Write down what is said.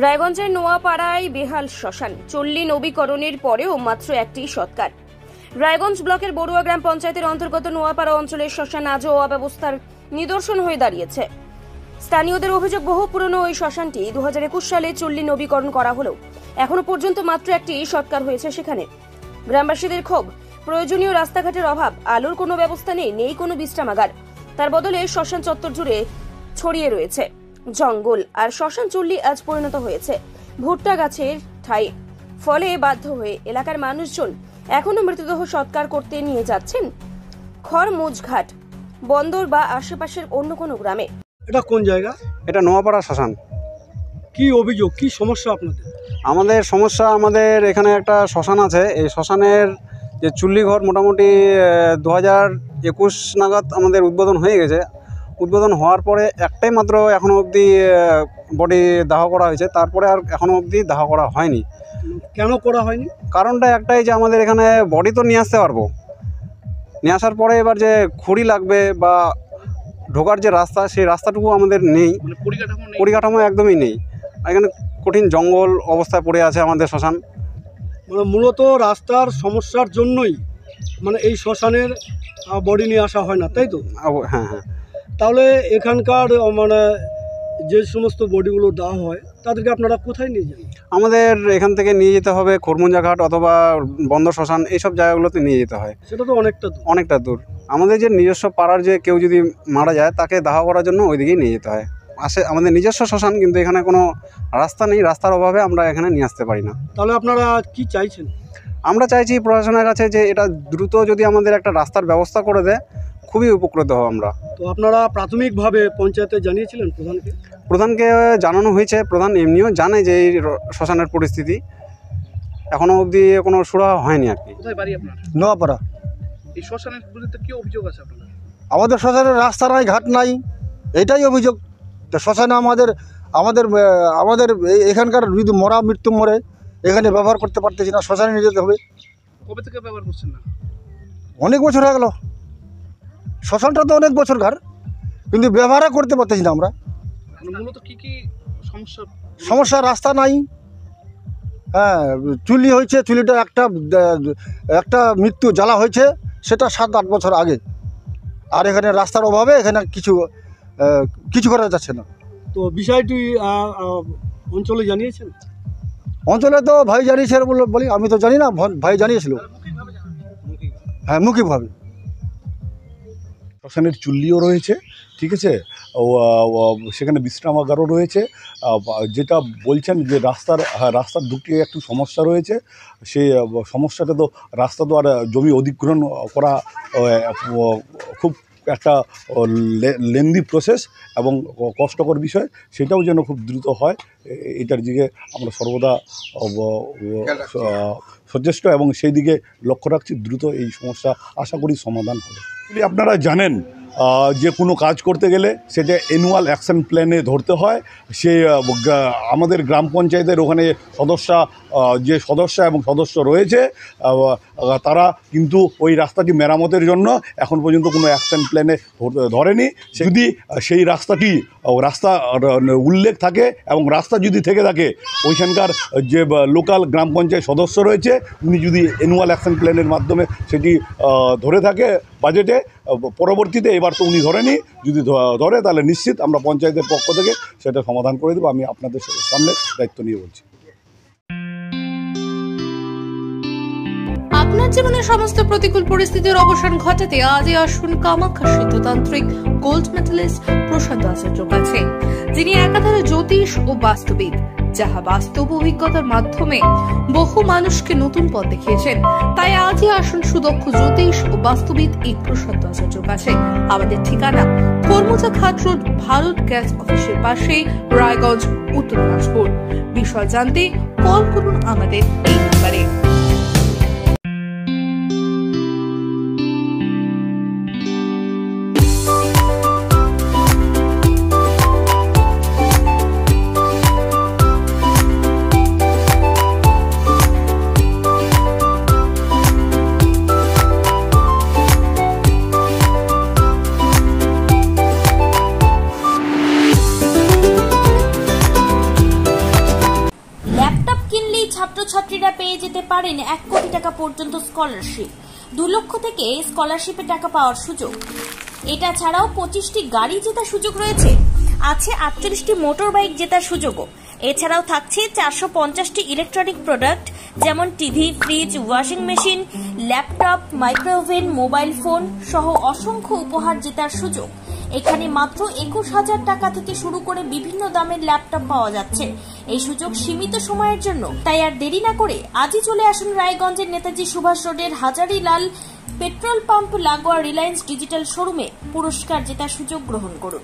রায়গঞ্জের নোয়াপাড়ায় বেহাল শ্মশান, চল্লি নবীকরণের পরেও মাত্র একটি সৎকার। রায়গঞ্জ ব্লকের বড়ুয়া গ্রাম পঞ্চায়েতের অন্তর্গত নোয়াপাড়া অঞ্চলের শ্মশান আজও অব্যবস্থার নিদর্শন হয়ে দাঁড়িয়েছে। স্থানীয়দের অভিযোগ, বহু পুরনো ওই শ্মশানটি 2021 সালে চল্লি নবীকরণ করা হলেও এখনো পর্যন্ত মাত্র একটি সৎকার হয়েছে সেখানে। গ্রামবাসীদের ক্ষোভ, প্রয়োজনীয় রাস্তাঘাটের অভাব, আলোর কোনো ব্যবস্থা নেই কোনো বিশ্রামাগার। তার বদলে শ্মশান চত্বর জুড়ে ছড়িয়ে রয়েছে জঙ্গল, আর শ্মশান চল্লি আজ পরিণত হয়েছে ভুট্টা গাছের ঠাঁই। ফলে বাধ্য হয়ে এলাকার মানুষজন এখনো মৃতদেহ সৎকার করতে নিয়ে যাচ্ছেন খড়মুজঘাট, বন্দর বা আশেপাশের অন্য কোনো গ্রামে। এটা কোন জায়গা? এটা নোয়াপাড়া শ্মশান। কি অভিযোগ, কি সমস্যা আপনাদের? আমাদের সমস্যা, আমাদের এখানে একটা শ্মশান আছে। এই শ্মশানের যে চুল্লি ঘর মোটামুটি 2021 নাগাদ আমাদের উদ্বোধন হয়ে গেছে। উদ্বোধন হওয়ার পরে একটাই মাত্র এখনও অবধি বডি দাহ করা হয়েছে, তারপরে আর এখনও অবধি দাহ করা হয়নি। কেন করা হয়নি? কারণটা একটাই যে আমাদের এখানে বডি তো নিয়ে আসতে পারবো, নিয়ে আসার পরে এবার যে খড়ি লাগবে বা ঢোকার যে রাস্তা, সেই রাস্তাটুকু আমাদের নেই, পরিকাঠামো একদমই নেই। এখানে কঠিন জঙ্গল অবস্থায় পড়ে আছে আমাদের শ্মশান। মানে মূলত রাস্তার সমস্যার জন্যই মানে এই শ্মশানের বডি নিয়ে আসা হয় না, তাই তো? হ্যাঁ হ্যাঁ। তাহলে এখানকার মানে যে সমস্ত বডিগুলো দেওয়া হয় তাদেরকে আপনারা কোথায় নিয়ে যান? আমাদের এখান থেকে নিয়ে যেতে হবে খড়মুঞ্জাঘাট অথবা বন্দর শ্মশান, এইসব জায়গাগুলোতে নিয়ে যেতে হয়। সেটা তো অনেকটা দূর। আমাদের যে নিজস্ব পাড়ার যে কেউ যদি মারা যায়, তাকে দাহ করার জন্য ওইদিকেই নিয়ে যেতে হয়। আমাদের নিজস্ব শ্মশান, কিন্তু এখানে কোনো রাস্তা নেই, রাস্তার অভাবে আমরা এখানে নিয়ে আসতে পারি না। তাহলে আপনারা কি চাইছেন? আমরা চাইছি প্রশাসনের কাছে যে এটা দ্রুত যদি আমাদের একটা রাস্তার ব্যবস্থা করে দেয়, খুবই উপকৃত হব আমরা। তো আপনারা প্রাথমিকভাবে পঞ্চায়েতে জানিয়েছিলেন প্রধানকে জানানো হয়েছে। প্রধান এমনিও জানে যে এই শ্মশানের পরিস্থিতি, এখনও অবধি কোনো সুরাহা হয়নি আর কি। কোথায় বাড়ি আপনার? নোয়াপাড়া। এই শ্মশানের বিরুদ্ধে কি অভিযোগ আছে আপনাদের? আমাদের শ্মশানের রাস্তা নাই, ঘাট নাই, এটাই অভিযোগ। তো শ্মশানে আমাদের আমাদের আমাদের এখানকার যদি মৃত্যু মরে এখানে ব্যবহার করতে পারতেছি না, শ্মশানে নিয়ে যেতে হবে। কবে থেকে ব্যবহার করছেন না? অনেক বছর হয়ে গেল। শ্মশানটা তো অনেক বছর ঘর, কিন্তু ব্যবহার করতে পারতেছি না আমরা। মূলত কি সমস্যা? রাস্তা নাই। হ্যাঁ, চুল্লি হয়েছে, চুল্লিটা একটা মৃত্যু জ্বালা হয়েছে, সেটা 7-8 বছর আগে। আর এখানে রাস্তার অভাবে এখানে কিছু করা যাচ্ছে না। তো বিষয়টি অঞ্চলে জানিয়েছেন? অঞ্চলে তো ভাই জানিয়েছে বলি, আমি তো জানি না, ভাই জানিয়েছিল। হ্যাঁ, মৌখিকভাবে। শ্মশানের চুল্লিও রয়েছে, ঠিক আছে, সেখানে বিশ্রামাগারও রয়েছে। যেটা বলছেন যে রাস্তার দুটি একটু সমস্যা রয়েছে, সেই সমস্যাটা তো রাস্তা তো আর জমি অধিগ্রহণ করা খুব একটা লেন্দি প্রসেস এবং কষ্টকর বিষয়, সেটাও যেন খুব দ্রুত হয়, এটার দিকে আমরা সর্বদা সচেষ্ট এবং সেই দিকে লক্ষ্য রাখছি। দ্রুত এই সমস্যা আশা করি সমাধান হবে। আপনারা জানেন যে কোনো কাজ করতে গেলে সেটা অ্যানুয়াল অ্যাকশন প্ল্যানে ধরতে হয়। সে আমাদের গ্রাম পঞ্চায়েতের ওখানে সদস্য এবং সদস্য রয়েছে, তারা কিন্তু ওই রাস্তাটি মেরামতের জন্য এখন পর্যন্ত কোনো অ্যাকশন প্ল্যানে ধরেনি। যদি সেই রাস্তা উল্লেখ থাকে এবং রাস্তা যদি থেকে থাকে, ওইখানকার যে লোকাল গ্রাম পঞ্চায়েত সদস্য রয়েছে, উনি যদি অ্যানুয়াল অ্যাকশন প্ল্যানের মাধ্যমে সেটি ধরে থাকে বাজেটে, পরবর্তীতে এবার তো উনি ধরেনি, যদি ধরে তাহলে নিশ্চিত আমরা পঞ্চায়েতের পক্ষ থেকে সেটা সমাধান করে দেবো। আমি আপনাদের সামনে দায়িত্ব নিয়ে বলছি। আপনার জীবনের সমস্ত প্রতিকূল পরিস্থিতির অবসান ঘটাতে আজই আসুন কামাখ্যা সিদ্ধতান্ত্রিক গোল্ড মেডালিস্ট প্রশান্ত আচার্যের কাছে, যিনি একাধারে জ্যোতিষ ও বাস্তুবিদ, যাহা বাস্তব অভিজ্ঞতার মাধ্যমে বহু মানুষকে নতুন পথ দেখিয়েছেন। তাই আজই আসুন সুদক্ষ জ্যোতিষ ও বাস্তুবিদ এই প্রশান্ত আচার্যের কাছে। আমাদের ঠিকানা খড়মুজাঘাট রোড, ভারত গ্যাস অফিসের পাশে, রায়গঞ্জ, উত্তর দিনাজপুর। বিষয় জানতে কল করুন আমাদের এই নাম্বারে। কিনলেই ছাত্রছাত্রীরা পেয়ে যেতে পারেন 1 কোটি টাকা পর্যন্ত স্কলারশিপ। 2 লক্ষ থেকে স্কলারশিপে টাকা পাওয়ার সুযোগ। এটা ছাড়াও 25টি গাড়ি জেতার সুযোগ রয়েছে। আছে 48টি মোটর বাইক জেতার সুযোগও। এছাড়াও থাকছে 450টি ইলেকট্রনিক প্রোডাক্ট যেমন TV, fridge, washing machine, laptop, micro oven, mobile phone সহ অসংখ্য উপহার জেতার সুযোগ। এখানে মাত্র 21,000 টাকা থেকে শুরু করে বিভিন্ন দামের ল্যাপটপ পাওয়া যাচ্ছে। এই সুযোগ সীমিত সময়ের জন্য, তাই আর দেরি না করে আজই চলে আসুন রায়গঞ্জের নেতাজি সুভাষ রোডের হাজারিলাল পেট্রোল পাম্প লাগোয়া রিলায়েন্স ডিজিটাল শোরুমে পুরস্কার জেতার সুযোগ গ্রহণ করুন।